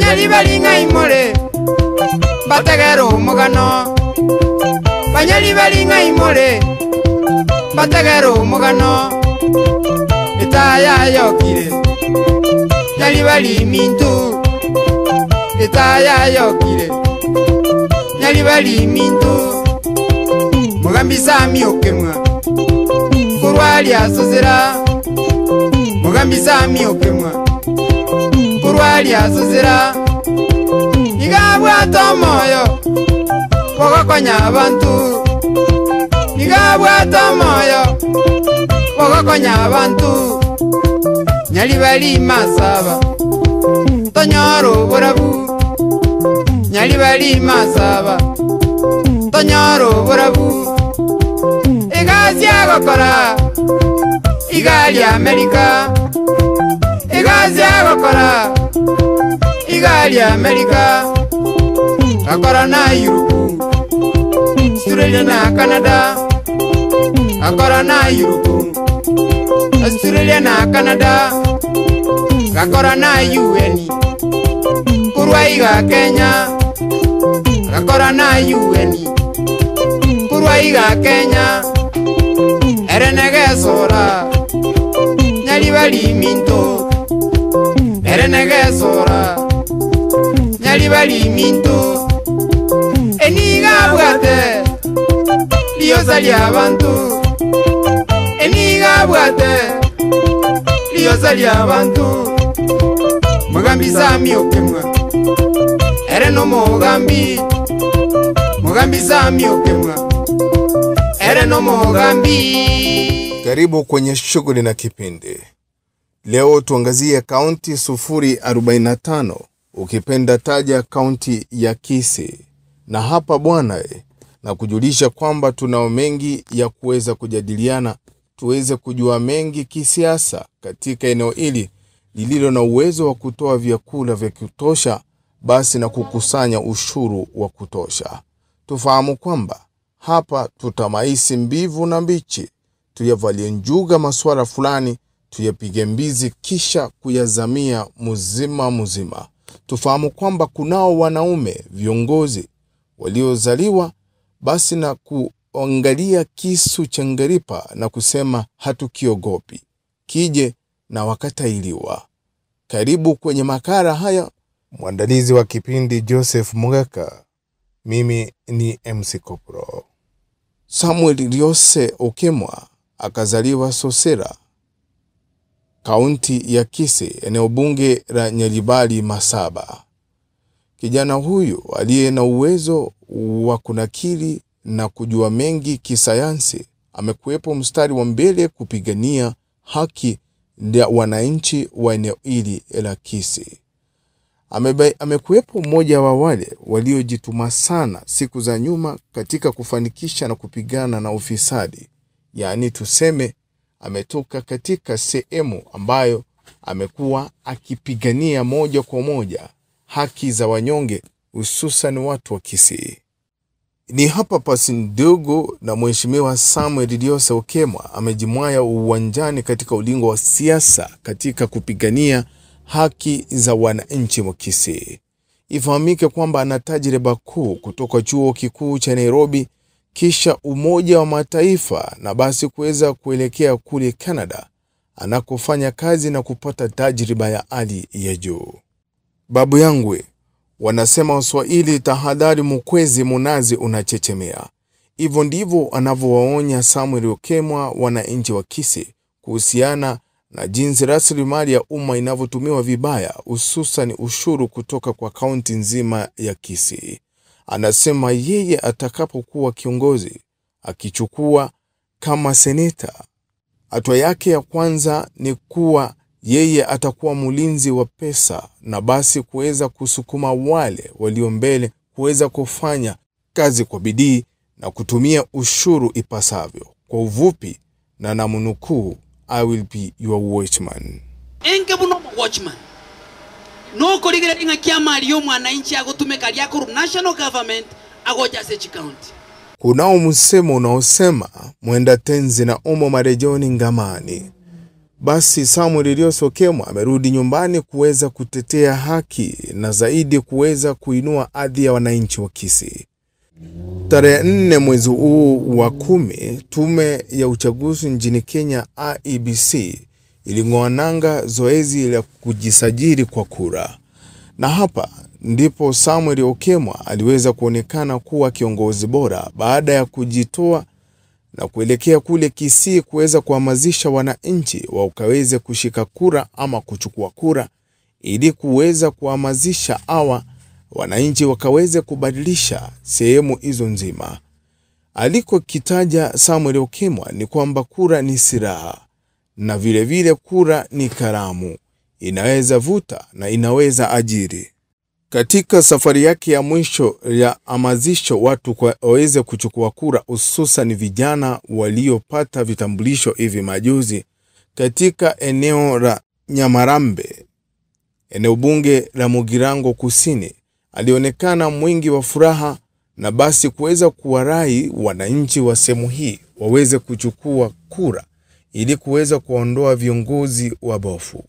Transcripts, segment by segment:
Banyali balinga imole bategera omugano. Banyali balinga imole bategera omugano. Etaya yokire nyali bali mintu. Etaya yokire nyali bali mintu. Mugambi sami okemwa kurwali asozera. Mugambi sami okemwa kurwali asozera. Igabwa tomoyo wogokonya abantu. Igabwa tomoyo wogokonya abantu. Nyali bali masaba tonyoro borabu. Nyali bali masaba tonyoro borabu. Igazi agokora igali Amerika. Igazi agokora igali Amerika. Akora na Europe, Australia na Canada. Akora na Europe, Australia na Canada. Akora na UN, kurwaiga Kenya. Akora na UN, kurwaiga Kenya. Erenege sora nyali bali minto. Erenege sora nyali bali minto. Eniga bwate liyoza lyabantu. Eniga bwate liyoza lyabantu. Mugambi sami okemwa ere no mugambi. Mugambi sami okemwa ere no mugambi. Karibu kwenye shughuli na kipindi. Leo tuangazie kaunti 045. Ukipenda taja kaunti ya Gusii. Na hapa bwana na kujulisha kwamba tunao mengi ya kuweza kujadiliana, tuweze kujua mengi kisiasa katika eneo hili lililo na uwezo wa kutoa vyakula vya kutosha, basi na kukusanya ushuru wa kutosha. Tufahamu kwamba hapa tutamaisi mbivu na mbichi, tuyavalie njuga masuala fulani, tuyapige mbizi kisha kuyazamia muzima. Tufahamu kwamba kunao wanaume viongozi waliozaliwa basi na kuangalia kisu cha ngaripa na kusema hatukiogopi, kije na wakatailiwa. Karibu kwenye makala haya. Mwandalizi wa kipindi Joseph Mugaka. Mimi ni MC Kopro. Samuel Liose Okemwa akazaliwa Sosera, kaunti ya Gusii, eneo bunge la Nyalibali Masaba. Kijana huyu aliye na uwezo wa kunakili na kujua mengi kisayansi amekuwepo mstari wa mbele kupigania haki ya wananchi wa eneo hili la Gusii. Amekuwepo mmoja wa wale waliojituma sana siku za nyuma katika kufanikisha na kupigana na ufisadi. Yaani tuseme ametoka katika sehemu ambayo amekuwa akipigania moja kwa moja haki za wanyonge, hususan watu wa Gusii. Ni hapa pasi ndogo na mheshimiwa Samuel Liose Okemwa amejimwaya uwanjani katika ulingo wa siasa katika kupigania haki za wananchi wa Gusii. Ifahamike kwamba ana tajriba kuu kutoka chuo kikuu cha Nairobi, kisha Umoja wa Mataifa, na basi kuweza kuelekea kule Canada anakofanya kazi na kupata tajriba ya hali ya juu. Babu yangu, wanasema Waswahili, tahadhari mkwezi munazi unachechemea. Hivyo ndivyo anavyowaonya Samuel Okemwa wananchi wa Gusii kuhusiana na jinsi rasilimali ya umma inavyotumiwa vibaya, hususan ushuru kutoka kwa kaunti nzima ya Gusii. Anasema yeye atakapokuwa kiongozi, akichukua kama seneta, hatua yake ya kwanza ni kuwa yeye atakuwa mlinzi wa pesa, na basi kuweza kusukuma wale walio mbele kuweza kufanya kazi kwa bidii na kutumia ushuru ipasavyo. Kwa uvupi na namunukuu, I will be your watchman. Enke buno watchman. No koligera inga kiama aliyo mwananchi agotumeka lyako national government agoja sechi county. Kunao msemo unaosema mwenda tenzi na umo marejoni ngamani. Basi Samuel Elios Okemwa amerudi nyumbani kuweza kutetea haki na zaidi kuweza kuinua hadhi ya wananchi wa Kisii. Tarehe 4 mwezi huu wa 10, tume ya uchaguzi nchini Kenya IEBC iling'oa nanga zoezi la kujisajili kwa kura. Na hapa ndipo Samuel Okemwa aliweza kuonekana kuwa kiongozi bora baada ya kujitoa na kuelekea kule Kisii kuweza kuhamasisha wananchi wakaweze kushika kura ama kuchukua kura ili kuweza kuhamasisha hawa wananchi wakaweze kubadilisha sehemu hizo nzima. Aliko kitaja Samuel Okemwa ni kwamba kura ni silaha na vile vile kura ni karamu, inaweza vuta na inaweza ajiri. Katika safari yake ya mwisho ya hamasisho watu waweze kuchukua kura, hususan vijana waliopata vitambulisho hivi majuzi katika eneo la Nyamarambe, eneo bunge la Mugirango Kusini, alionekana mwingi wa furaha na basi kuweza kuwarai wananchi wa sehemu hii waweze kuchukua kura ili kuweza kuondoa viongozi wabofu.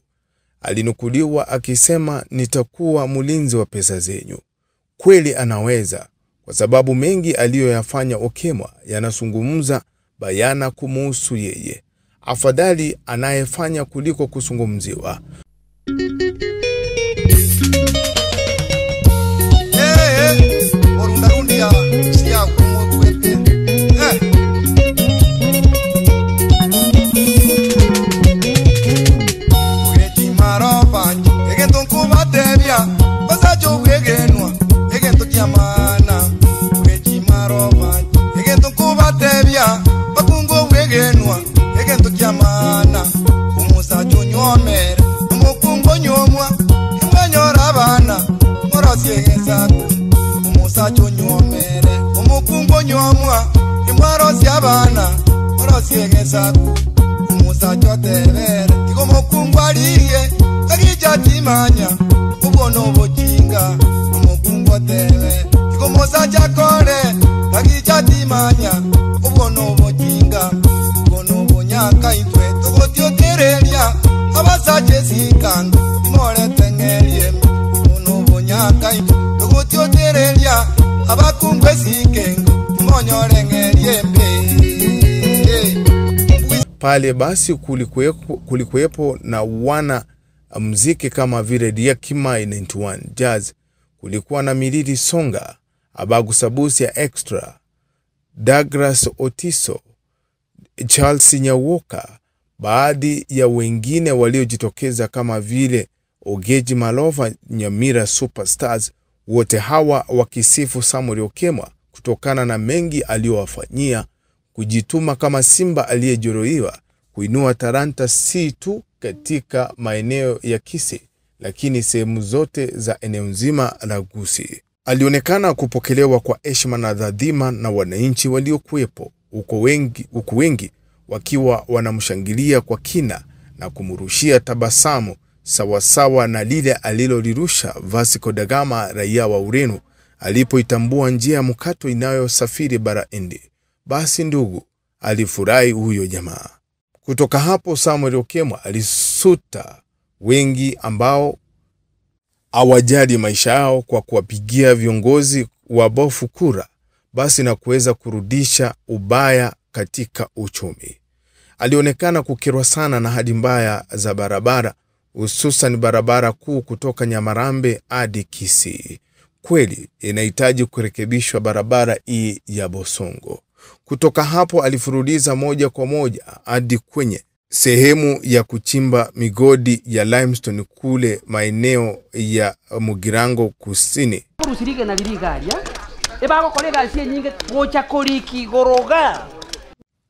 Alinukuliwa akisema, nitakuwa mlinzi wa pesa zenyu. Kweli anaweza, kwa sababu mengi aliyoyafanya Okemwa yanazungumza bayana kumuhusu yeye. Afadhali anayefanya kuliko kuzungumziwa. Pale basi kulikuwepo na wana muziki kama vile Diakimai 91 Jazz, kulikuwa na Milili Songa, Abagusabusi ya Extra, Douglas Otiso, Charles Nyawoka, baadhi ya wengine waliojitokeza kama vile Ogeji Malova, Nyamira Superstars, wote hawa wakisifu Samuel Okemwa kutokana na mengi aliyowafanyia, kujituma kama simba aliyejeruhiwa, kuinua talanta si tu katika maeneo ya Kisii, lakini sehemu zote za eneo nzima la Gusii. Alionekana kupokelewa kwa heshima na dhadhima na wananchi waliokuwepo, huku wengi wakiwa wanamshangilia kwa kina na kumrushia tabasamu sawasawa na lile alilolirusha Vasco da Gama, raia wa Ureno, alipoitambua njia ya mkato inayosafiri bara Hindi. Basi ndugu, alifurahi huyo jamaa. Kutoka hapo Samuel Okemwa alisuta wengi ambao hawajali maisha yao kwa kuwapigia viongozi wabofu kura, basi na kuweza kurudisha ubaya katika uchumi. Alionekana kukerwa sana na hali mbaya za barabara, hususan barabara kuu kutoka Nyamarambe hadi Kisii. Kweli inahitaji kurekebishwa barabara hii ya Bosongo. Kutoka hapo alifuruliza moja kwa moja hadi kwenye sehemu ya kuchimba migodi ya limestone kule maeneo ya Mugirango Kusini.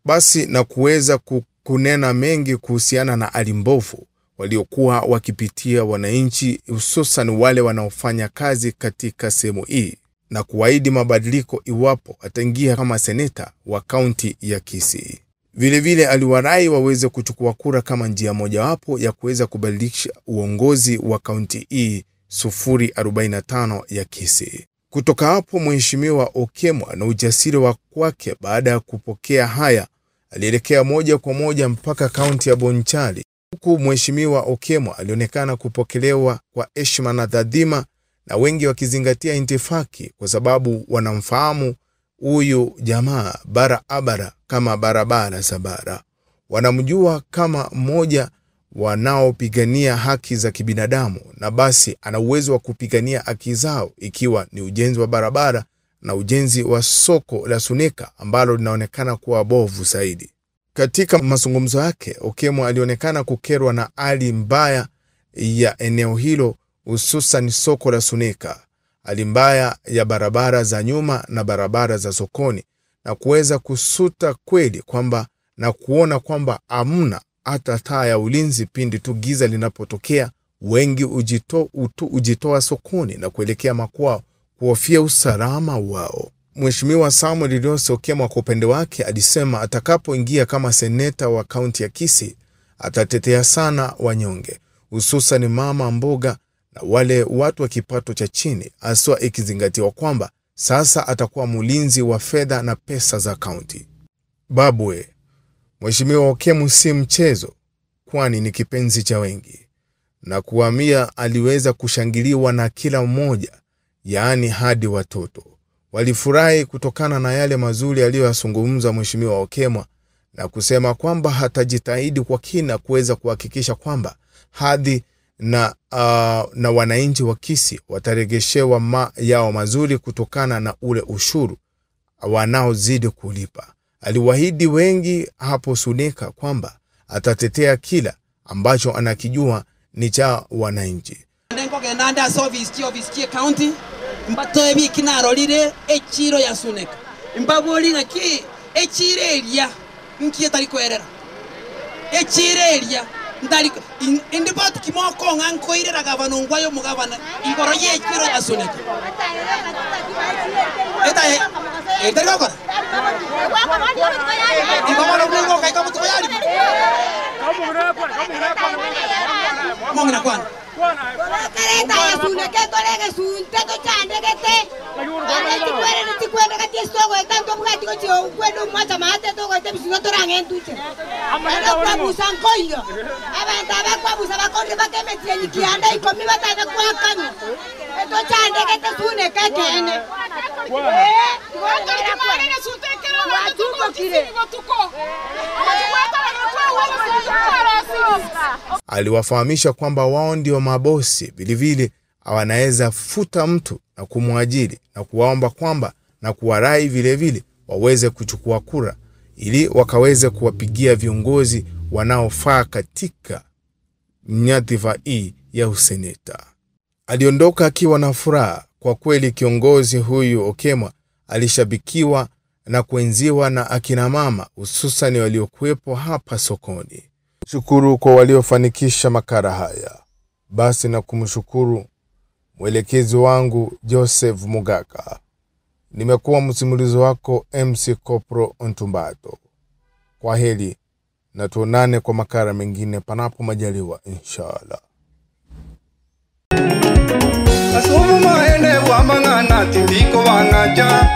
Basi na kuweza kunena mengi kuhusiana na alimbofu waliokuwa wakipitia wananchi, hususan wale wanaofanya kazi katika sehemu hii, na kuahidi mabadiliko iwapo ataingia kama seneta wa kaunti ya Kisii. Vile vile aliwarai waweze kuchukua kura kama njia mojawapo ya kuweza kubadilisha uongozi wa kaunti hii 045 ya Kisii. Kutoka hapo Mheshimiwa Okemwa na ujasiri wa kwake, baada ya kupokea haya alielekea moja kwa moja mpaka kaunti ya Bonchari, huku Mheshimiwa Okemwa alionekana kupokelewa kwa heshima na taadhima, na wengi wakizingatia intifaki kwa sababu wanamfahamu huyu jamaa barabara kama barabara za bara. Wanamjua kama mmoja wanaopigania haki za kibinadamu, na basi ana uwezo wa kupigania haki zao, ikiwa ni ujenzi wa barabara na ujenzi wa soko la Suneka ambalo linaonekana kuwa bovu zaidi. Katika mazungumzo yake, Okemwa alionekana kukerwa na hali mbaya ya eneo hilo, hususan soko la Suneka, hali mbaya ya barabara za nyuma na barabara za sokoni, na kuweza kusuta kweli kwamba na kuona kwamba hamna hata taa ya ulinzi pindi tu giza linapotokea. Wengi ujitoa sokoni na kuelekea makwao kuhofia usalama wao. Mheshimiwa Samuel Okemwa kwa upande wake alisema atakapoingia kama seneta wa kaunti ya Gusii atatetea sana wanyonge, hususan mama mboga na wale watu wa kipato cha chini, haswa ikizingatiwa kwamba sasa atakuwa mlinzi wa fedha na pesa za kaunti. Babwe, Mheshimiwa Okemwa si mchezo, kwani ni kipenzi cha wengi, na kuhamia aliweza kushangiliwa na kila mmoja, yaani hadi watoto. Walifurahi kutokana na yale mazuri aliyozungumza Mheshimiwa Okemwa, na kusema kwamba hatajitahidi kwa kina kuweza kuhakikisha kwamba hadhi na wananchi wa Gusii wataregeshewa yao mazuri kutokana na ule ushuru wanaozidi kulipa. Aliwaahidi wengi hapo Suneka kwamba atatetea kila ambacho anakijua ni cha wananchi. Ndengo genanda service county mbato ebi kinarolire echiro ya Suneka. Mbaboli ngaki echirelia nkiye tali kwerera. Echirelia ndali indipatu kimoko nganko irera gavana ngwayo mugavana igoro ye echiro ya Suneka. Eta gako. Ingomano mlengo kaika mtu yali. Mongina kwana. Kareta ya Suneka tolege sunte to chandegete. Tikwenda kati stogo tanto mugati ko chio kwendo mwacha mate to ko tebisingo torange ntuche. Aba kwa busanko iyo. Aba kwa busa bakonde bakemetie nikianda ikomi bataka kwa kanu. Eto chandegete Suneka kene. Aliwafahamisha kwamba wao ndio mabosi, vilevile wanaweza futa mtu na kumwajiri, na kuwaomba kwamba na kuwarai vilevile waweze kuchukua kura ili wakaweze kuwapigia viongozi wanaofaa katika nyadhifa hii ya useneta. Aliondoka akiwa na furaha. Kwa kweli kiongozi huyu Okemwa alishabikiwa na kuenziwa na akina mama, hususan waliokuwepo hapa sokoni. Shukuru kwa waliofanikisha makala haya. Basi na kumshukuru mwelekezi wangu Joseph Mugaka. Nimekuwa msimulizi wako MC Kopro Ontumbato. Kwa heri na tuonane kwa makala mengine panapo majaliwa inshallah. Asubu maende wamangana tindiko wanaja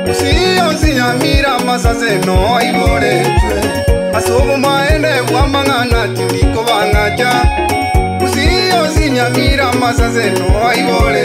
Gusii amira masaze no iboretwe. Asubu maende wamangana tindiko wanaja Gusii amira masaze no iboretwe.